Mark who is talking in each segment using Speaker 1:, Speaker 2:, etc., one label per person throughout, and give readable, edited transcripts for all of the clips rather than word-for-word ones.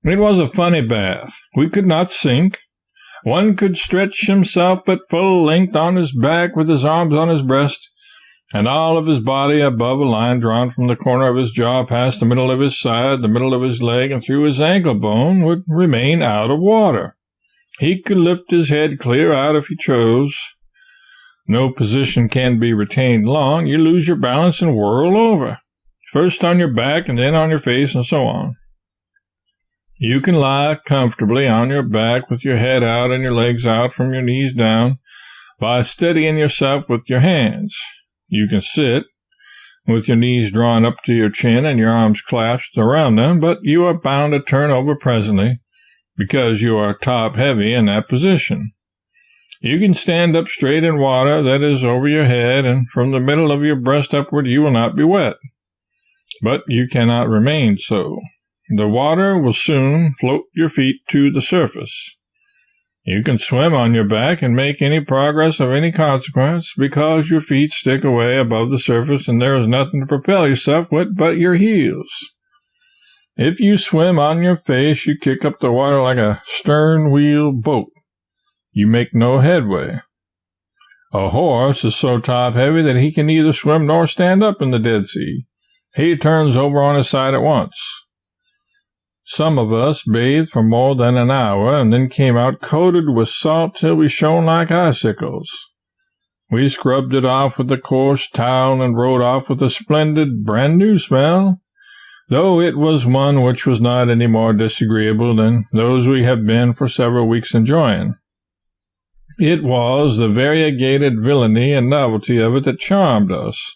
Speaker 1: It was a funny bath. We could not sink. One could stretch himself at full length on his back with his arms on his breast, and all of his body above a line drawn from the corner of his jaw past the middle of his side, the middle of his leg, and through his ankle bone would remain out of water. He could lift his head clear out if he chose. No position can be retained long. You lose your balance and whirl over, first on your back and then on your face and so on. You can lie comfortably on your back with your head out and your legs out from your knees down by steadying yourself with your hands. You can sit with your knees drawn up to your chin and your arms clasped around them, but you are bound to turn over presently because you are top-heavy in that position. You can stand up straight in water that is over your head, and from the middle of your breast upward you will not be wet. But you cannot remain so. The water will soon float your feet to the surface. You can swim on your back and make any progress of any consequence because your feet stick away above the surface and there is nothing to propel yourself with but your heels. If you swim on your face, you kick up the water like a stern-wheel boat. You make no headway. A horse is so top-heavy that he can neither swim nor stand up in the Dead Sea. He turns over on his side at once. Some of us bathed for more than an hour and then came out coated with salt till we shone like icicles. We scrubbed it off with a coarse towel and rode off with a splendid brand-new smell, though it was one which was not any more disagreeable than those we have been for several weeks enjoying. It was the variegated villainy and novelty of it that charmed us.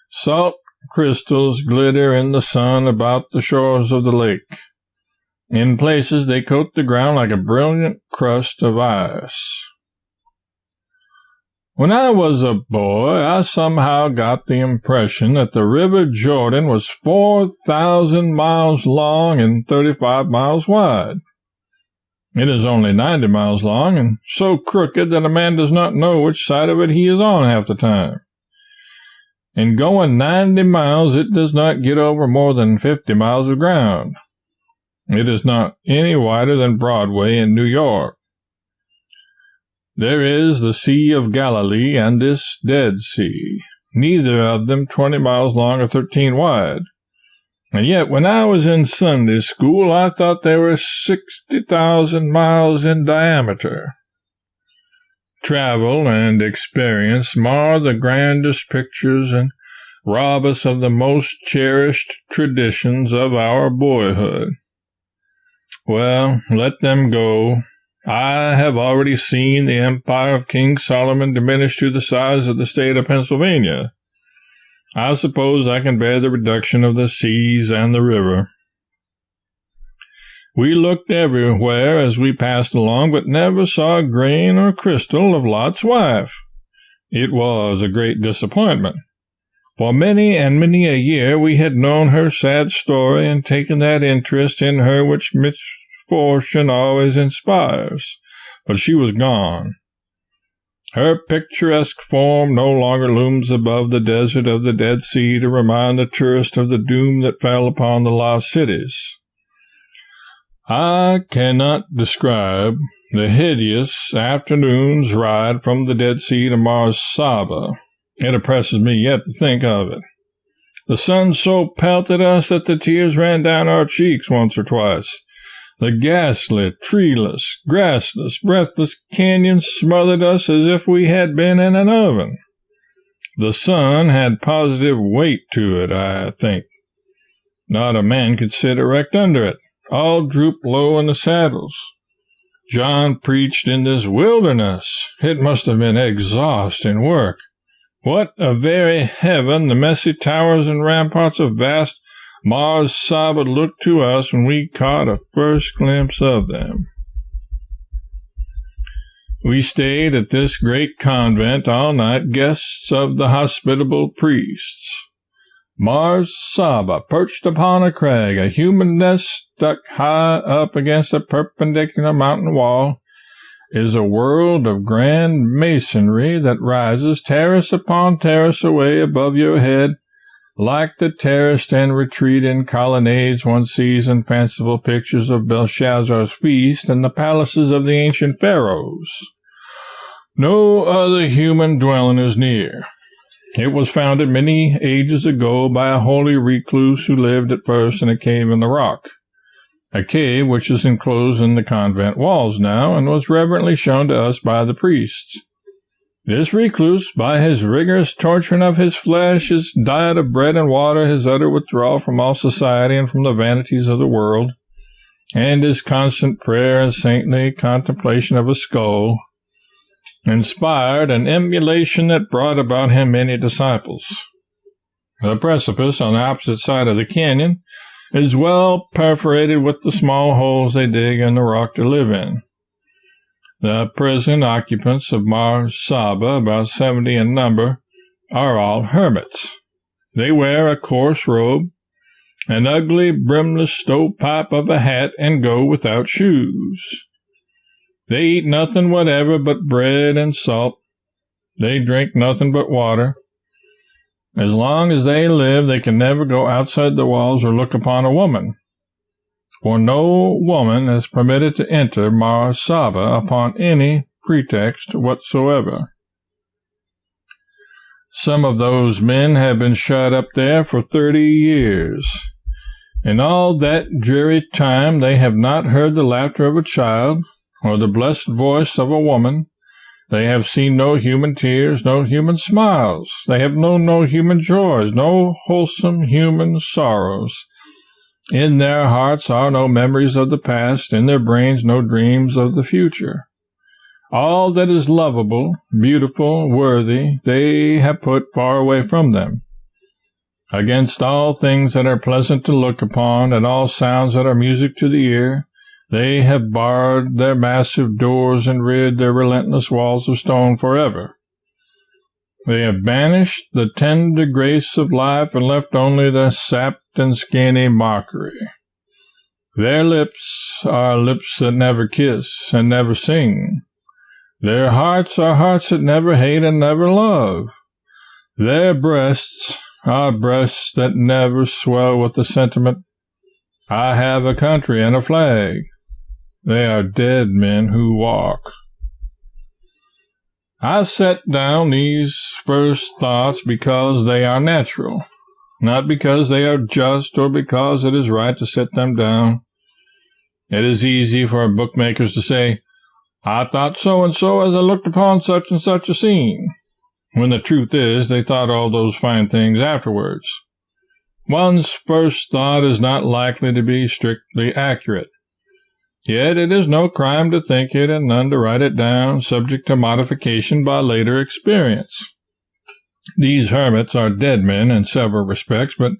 Speaker 1: Salt crystals glitter in the sun about the shores of the lake. In places they coat the ground like a brilliant crust of ice. When I was a boy, I somehow got the impression that the River Jordan was 4,000 miles long and 35 miles wide. It is only 90 miles long and so crooked that a man does not know which side of it he is on half the time. In going 90 miles, it does not get over more than 50 miles of ground. It is not any wider than Broadway in New York. There is the Sea of Galilee and this Dead Sea, neither of them 20 miles long or 13 wide. And yet, when I was in Sunday school, I thought they were 60,000 miles in diameter. Travel and experience mar the grandest pictures and rob us of the most cherished traditions of our boyhood. Well, let them go. I have already seen the empire of King Solomon diminish to the size of the state of Pennsylvania. I suppose I can bear the reduction of the seas and the river. We looked everywhere as we passed along, but never saw grain or crystal of Lot's wife. It was a great disappointment. For many and many a year we had known her sad story and taken that interest in her which misfortune always inspires, but she was gone. Her picturesque form no longer looms above the desert of the Dead Sea to remind the tourist of the doom that fell upon the lost cities. I cannot describe the hideous afternoon's ride from the Dead Sea to Mars Saba. It oppresses me yet to think of it. The sun so pelted us that the tears ran down our cheeks once or twice. The ghastly, treeless, grassless, breathless canyons smothered us as if we had been in an oven. The sun had positive weight to it, I think. Not a man could sit erect under it. All drooped low in the saddles. John preached in this wilderness. It must have been exhausting work. What a very heaven the messy towers and ramparts of vast Mars Saba looked to us when we caught a first glimpse of them. We stayed at this great convent all night, guests of the hospitable priests. Mars Saba, perched upon a crag, a human nest stuck high up against a perpendicular mountain wall, is a world of grand masonry that rises terrace upon terrace away above your head, like the terraced and retreating colonnades one sees in fanciful pictures of Belshazzar's feast and the palaces of the ancient pharaohs. No other human dwelling is near. It was founded many ages ago by a holy recluse who lived at first in a cave in the rock, a cave which is enclosed in the convent walls now and was reverently shown to us by the priests. This recluse, by his rigorous torturing of his flesh, his diet of bread and water, his utter withdrawal from all society and from the vanities of the world, and his constant prayer and saintly contemplation of a skull, inspired an emulation that brought about him many disciples. The precipice on the opposite side of the canyon is well perforated with the small holes they dig in the rock to live in. The present occupants of Mar Saba, about 70 in number, are all hermits. They wear a coarse robe, an ugly brimless stovepipe of a hat, and go without shoes. They eat nothing whatever but bread and salt. They drink nothing but water. As long as they live, they can never go outside the walls or look upon a woman, for no woman is permitted to enter Mar Saba upon any pretext whatsoever. Some of those men have been shut up there for 30 years. In all that dreary time they have not heard the laughter of a child, or the blessed voice of a woman. They have seen no human tears, no human smiles. They have known no human joys, no wholesome human sorrows. In their hearts are no memories of the past, in their brains no dreams of the future. All that is lovable, beautiful, worthy, they have put far away from them. Against all things that are pleasant to look upon, and all sounds that are music to the ear, they have barred their massive doors and reared their relentless walls of stone forever. They have banished the tender grace of life and left only the sapped and skinny mockery. Their lips are lips that never kiss and never sing. Their hearts are hearts that never hate and never love. Their breasts are breasts that never swell with the sentiment, I have a country and a flag. They are dead men who walk. I set down these first thoughts because they are natural, not because they are just or because it is right to set them down. It is easy for bookmakers to say, I thought so-and-so as I looked upon such and such a scene, when the truth is they thought all those fine things afterwards. One's first thought is not likely to be strictly accurate. Yet it is no crime to think it and none to write it down, subject to modification by later experience. These hermits are dead men in several respects, but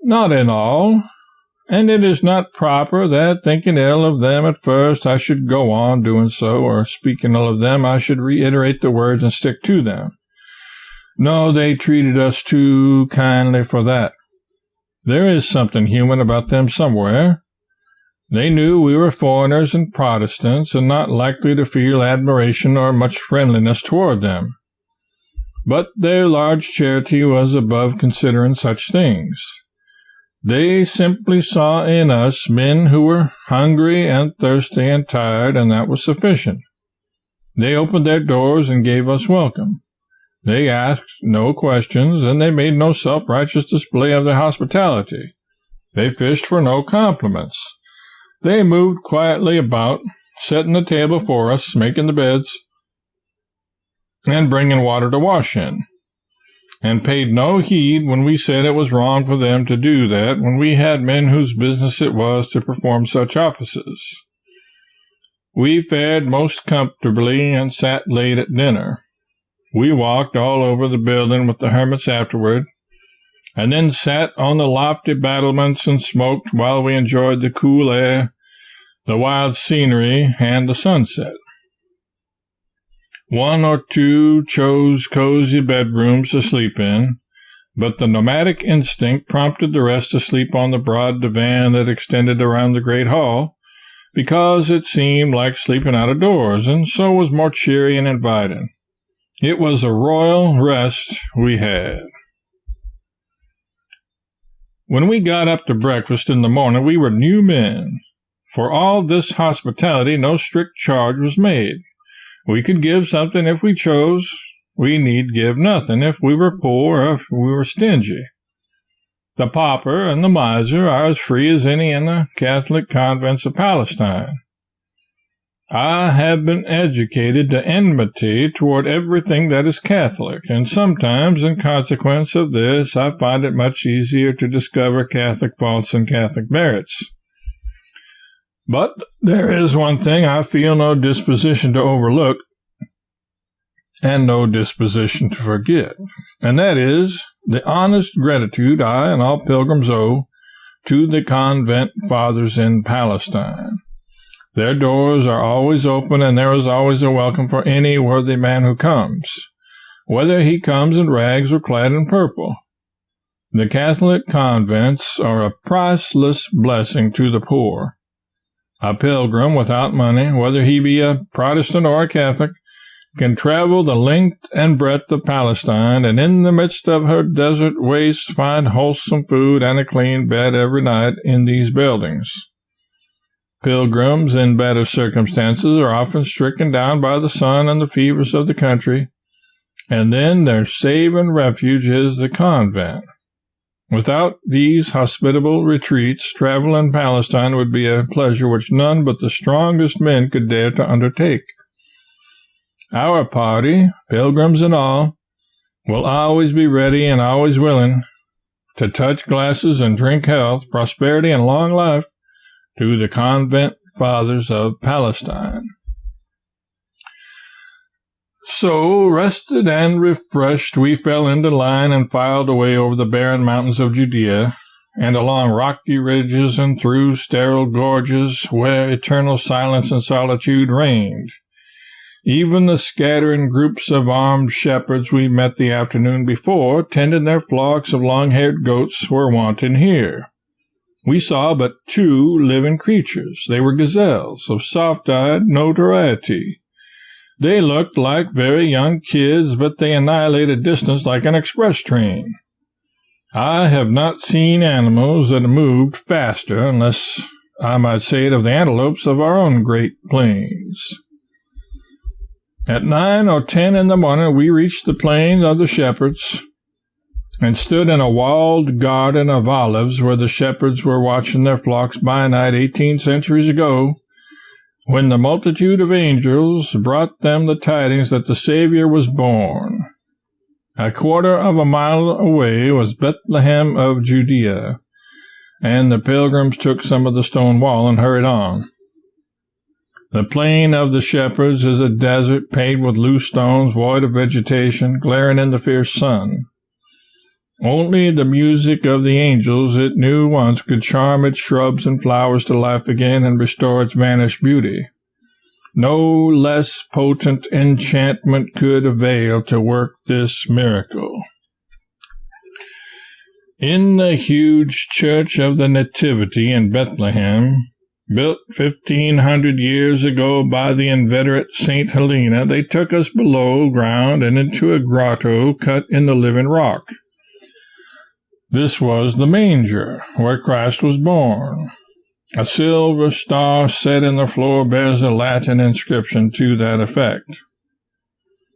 Speaker 1: not in all, and it is not proper that, thinking ill of them at first, I should go on doing so, or speaking ill of them, I should reiterate the words and stick to them. No, they treated us too kindly for that. There is something human about them somewhere. They knew we were foreigners and Protestants, and not likely to feel admiration or much friendliness toward them. But their large charity was above considering such things. They simply saw in us men who were hungry and thirsty and tired, and that was sufficient. They opened their doors and gave us welcome. They asked no questions, and they made no self-righteous display of their hospitality. They fished for no compliments. They moved quietly about, setting the table for us, making the beds, and bringing water to wash in, and paid no heed when we said it was wrong for them to do that when we had men whose business it was to perform such offices. We fared most comfortably and sat late at dinner. We walked all over the building with the hermits afterward, and then sat on the lofty battlements and smoked while we enjoyed the cool air, the wild scenery, and the sunset. One or two chose cozy bedrooms to sleep in, but the nomadic instinct prompted the rest to sleep on the broad divan that extended around the great hall, because it seemed like sleeping out of doors, and so was more cheery and inviting. It was a royal rest we had. When we got up to breakfast in the morning, we were new men. For all this hospitality, no strict charge was made. We could give something if we chose. We need give nothing if we were poor or if we were stingy. The pauper and the miser are as free as any in the Catholic convents of Palestine. I have been educated to enmity toward everything that is Catholic, and sometimes, in consequence of this, I find it much easier to discover Catholic faults than Catholic merits. But there is one thing I feel no disposition to overlook, and no disposition to forget, and that is the honest gratitude I and all pilgrims owe to the convent fathers in Palestine. Their doors are always open, and there is always a welcome for any worthy man who comes, whether he comes in rags or clad in purple. The Catholic convents are a priceless blessing to the poor. A pilgrim without money, whether he be a Protestant or a Catholic, can travel the length and breadth of Palestine, and in the midst of her desert wastes find wholesome food and a clean bed every night in these buildings. Pilgrims in better circumstances are often stricken down by the sun and the fevers of the country, and then their saving refuge is the convent. Without these hospitable retreats, travel in Palestine would be a pleasure which none but the strongest men could dare to undertake. Our party, pilgrims and all, will always be ready and always willing to touch glasses and drink health, prosperity, and long life to the convent fathers of Palestine. So, rested and refreshed, we fell into line and filed away over the barren mountains of Judea, and along rocky ridges and through sterile gorges where eternal silence and solitude reigned. Even the scattering groups of armed shepherds we met the afternoon before, tending their flocks of long-haired goats, were wanting here. We saw but two living creatures. They were gazelles of soft-eyed notoriety. They looked like very young kids, but they annihilated distance like an express train. I have not seen animals that moved faster, unless I might say it of the antelopes of our own great plains. At 9 or 10 in the morning we reached the plain of the shepherds, and stood in a walled garden of olives where the shepherds were watching their flocks by night 18 centuries ago, when the multitude of angels brought them the tidings that the Savior was born. A quarter of a mile away was Bethlehem of Judea, and the pilgrims took some of the stone wall and hurried on. The plain of the shepherds is a desert paved with loose stones, void of vegetation, glaring in the fierce sun. Only the music of the angels it knew once could charm its shrubs and flowers to life again and restore its vanished beauty. No less potent enchantment could avail to work this miracle. In the huge church of the Nativity in Bethlehem, built 1,500 years ago by the inveterate St. Helena, they took us below ground and into a grotto cut in the living rock. This was the manger, where Christ was born. A silver star set in the floor bears a Latin inscription to that effect.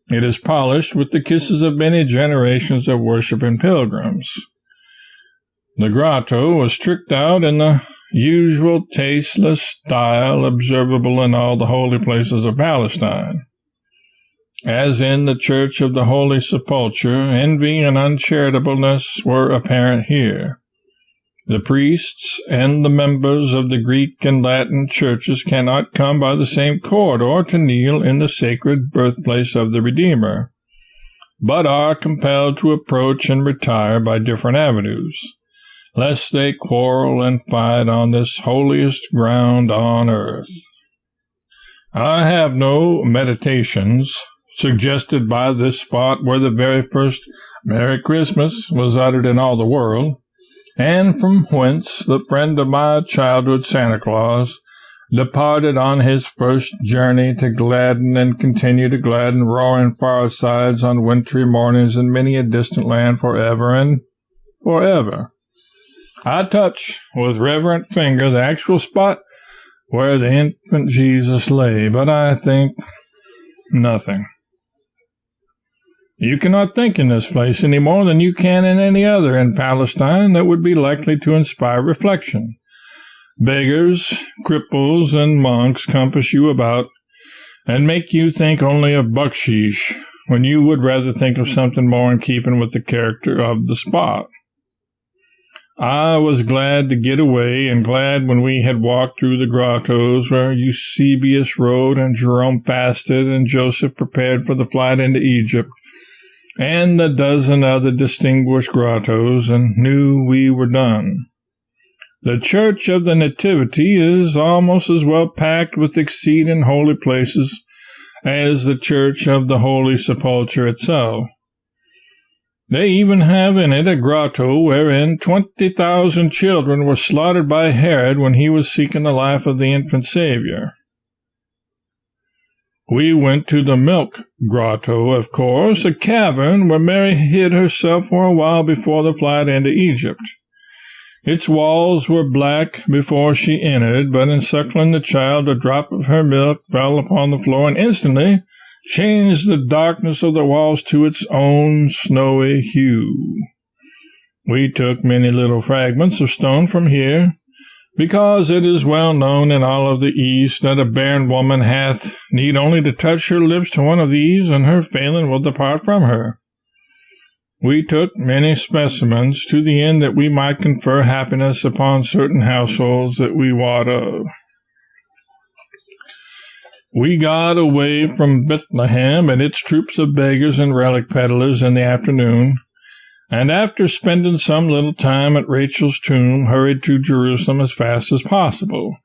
Speaker 1: It is polished with the kisses of many generations of worshiping pilgrims. The grotto was tricked out in the usual tasteless style observable in all the holy places of Palestine. As in the Church of the Holy Sepulchre, envy and uncharitableness were apparent here. The priests and the members of the Greek and Latin churches cannot come by the same corridor to kneel in the sacred birthplace of the Redeemer, but are compelled to approach and retire by different avenues, lest they quarrel and fight on this holiest ground on earth. I have no meditations suggested by this spot where the very first Merry Christmas was uttered in all the world, and from whence the friend of my childhood, Santa Claus, departed on his first journey to gladden and continue to gladden roaring firesides on wintry mornings in many a distant land forever and forever. I touch with reverent finger the actual spot where the infant Jesus lay, but I think nothing. You cannot think in this place any more than you can in any other in Palestine that would be likely to inspire reflection. Beggars, cripples, and monks compass you about and make you think only of bucksheesh, when you would rather think of something more in keeping with the character of the spot. I was glad to get away, and glad when we had walked through the grottos where Eusebius rode and Jerome fasted and Joseph prepared for the flight into Egypt, and the dozen other distinguished grottos, and knew we were done. The Church of the Nativity is almost as well packed with exceeding holy places as the Church of the Holy Sepulchre itself. They even have in it a grotto wherein 20,000 children were slaughtered by Herod when he was seeking the life of the infant Savior. We went to the Milk Grotto, of course, a cavern where Mary hid herself for a while before the flight into Egypt. Its walls were black before she entered, but in suckling the child a drop of her milk fell upon the floor and instantly changed the darkness of the walls to its own snowy hue. We took many little fragments of stone from here, because it is well known in all of the East that a barren woman hath need only to touch her lips to one of these, and her failing will depart from her. We took many specimens to the end that we might confer happiness upon certain households that we wot of. We got away from Bethlehem and its troops of beggars and relic peddlers in the afternoon, and after spending some little time at Rachel's tomb, hurried to Jerusalem as fast as possible.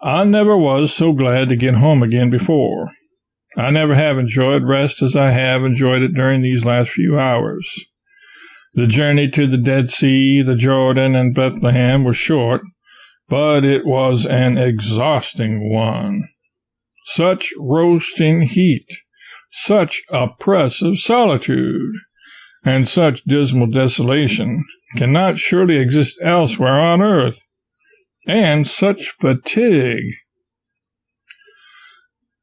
Speaker 1: I never was so glad to get home again before. I never have enjoyed rest as I have enjoyed it during these last few hours. The journey to the Dead Sea, the Jordan, and Bethlehem was short, but it was an exhausting one. Such roasting heat, such oppressive solitude, and such dismal desolation cannot surely exist elsewhere on earth, and such fatigue.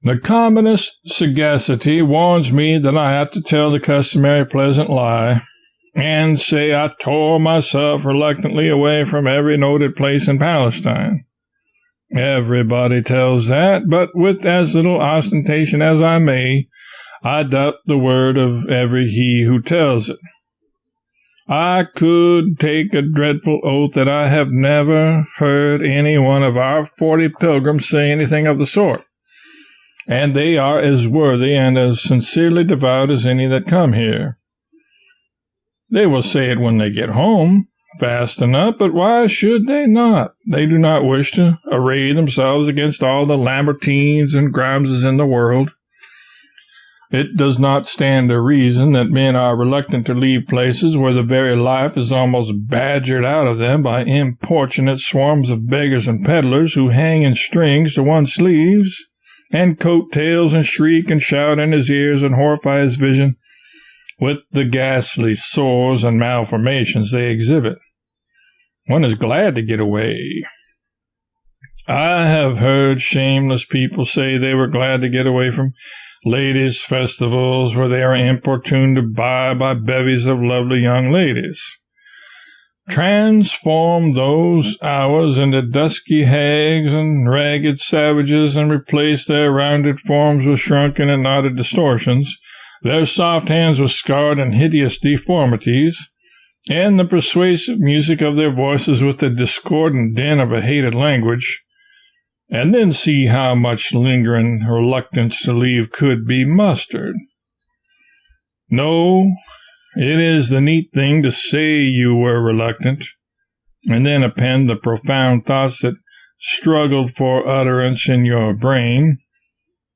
Speaker 1: The commonest sagacity warns me that I have to tell the customary pleasant lie, and say I tore myself reluctantly away from every noted place in Palestine. Everybody tells that, but with as little ostentation as I may, I doubt the word of every he who tells it. I could take a dreadful oath that I have never heard any one of our 40 pilgrims say anything of the sort, and they are as worthy and as sincerely devout as any that come here. They will say it when they get home, fast enough, but why should they not? They do not wish to array themselves against all the Lambertines and Grimeses in the world. It does not stand to reason that men are reluctant to leave places where the very life is almost badgered out of them by importunate swarms of beggars and peddlers who hang in strings to one's sleeves, and coat-tails and shriek and shout in his ears and horrify his vision with the ghastly sores and malformations they exhibit. One is glad to get away. I have heard shameless people say they were glad to get away from ladies' festivals where they are importuned to buy by bevies of lovely young ladies. Transform those hours into dusky hags and ragged savages, and replace their rounded forms with shrunken and knotted distortions, their soft hands with scarred and hideous deformities, and the persuasive music of their voices with the discordant din of a hated language, and then see how much lingering reluctance to leave could be mustered. No, it is the neat thing to say you were reluctant, and then append the profound thoughts that struggled for utterance in your brain.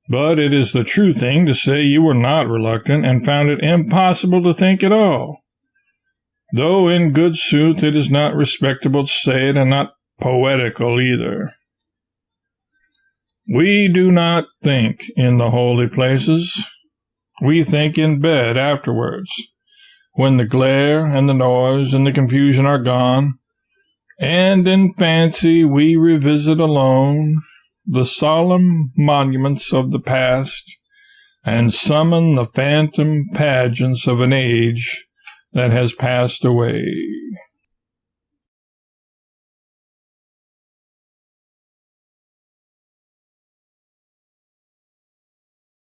Speaker 1: But it is the true thing to say you were not reluctant, and found it impossible to think at all. Though in good sooth it is not respectable to say it, and not poetical either. We do not think in the holy places. We think in bed afterwards, when the glare and the noise and the confusion are gone, And in fancy we revisit alone the solemn monuments of the past, and summon the phantom pageants of an age that has passed away.